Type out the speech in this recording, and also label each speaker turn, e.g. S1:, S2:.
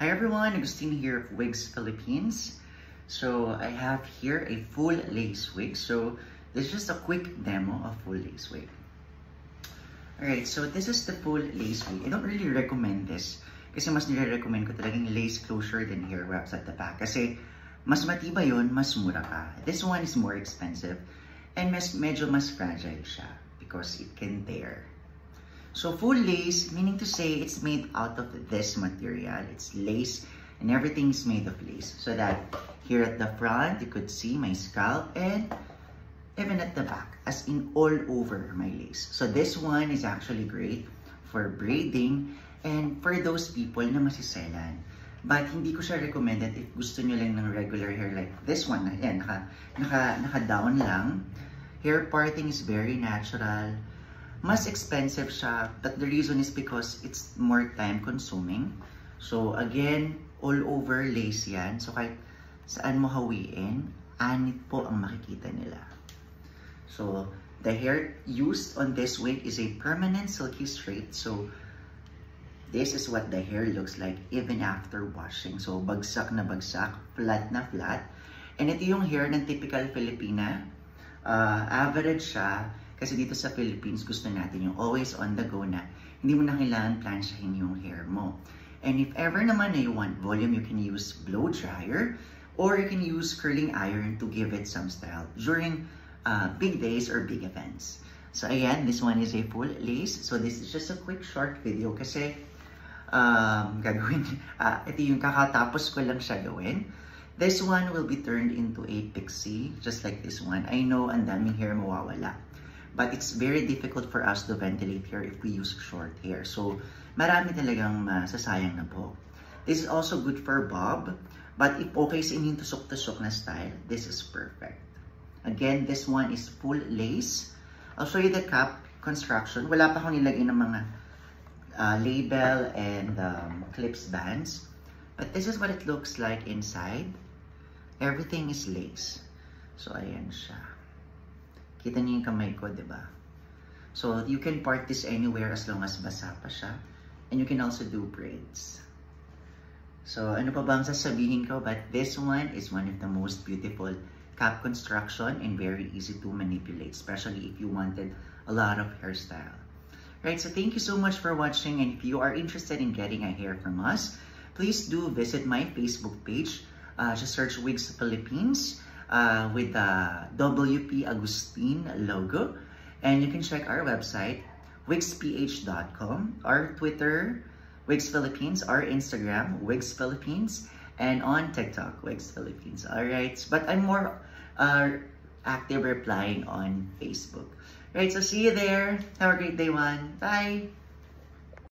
S1: Hi everyone, Agustin here of Wigs Philippines. So I have here a full lace wig. So this is just a quick demo of full lace wig. Alright, so this is the full lace wig. I don't really recommend this kasi mas nire-recommend ko talagang lace closure than hair wraps at the back. Kasi mas matibay yun, mas mura ka. This one is more expensive and medyo mas fragile siya because it can tear. So full lace, meaning to say it's made out of this material. It's lace and everything is made of lace. So that here at the front, you could see my scalp and even at the back, as in all over my lace. So this one is actually great for braiding and for those people na masiselan. But hindi ko siya recommended if gusto nyo lang ng regular hair like this one. Ayan, naka-down lang. Hair parting is very natural. Mas expensive siya, but the reason is because it's more time consuming. So again, all over lace yan. So kahit saan mo hawiin, anit po ang makikita nila. So the hair used on this wig is a permanent silky straight. So this is what the hair looks like even after washing. So bagsak na bagsak, flat na flat. And ito yung hair ng typical Filipina. Average siya. Kasi dito sa Philippines, gusto natin yung always on the go na hindi mo na kailangan plansyahin yung hair mo. And if ever naman na you want volume, you can use blow dryer or you can use curling iron to give it some style during big days or big events. So ayan, this one is a full lace. So this is just a quick short video kasi ito yung kakatapos ko lang siya gawin. This one will be turned into a pixie, just like this one. I know ang daming hair mawawala. But it's very difficult for us to ventilate here if we use short hair. So, marami talagang masasayang na po. This is also good for bob. But if okay sa inyong tusok-tusok na style, this is perfect. Again, this one is full lace. I'll show you the cap construction. Wala pa akong nilagay ng mga label and clips bands. But this is what it looks like inside. Everything is lace. So, ayan siya. Kita niyo yung kamay ko, diba? So, you can part this anywhere as long as basa pa siya. And you can also do braids. So, ano pa bang sasabihin ko? But this one is one of the most beautiful cap construction and very easy to manipulate, especially if you wanted a lot of hairstyle. Right, so thank you so much for watching. And if you are interested in getting a hair from us, please do visit my Facebook page. Just search Wigs Philippines. With the WP Agustin logo. And you can check our website, wigsph.com, our Twitter, Wigs Philippines, our Instagram, Wigs Philippines, and on TikTok, Wigs Philippines. Alright, but I'm more active replying on Facebook. Right, so see you there. Have a great day, one. Bye!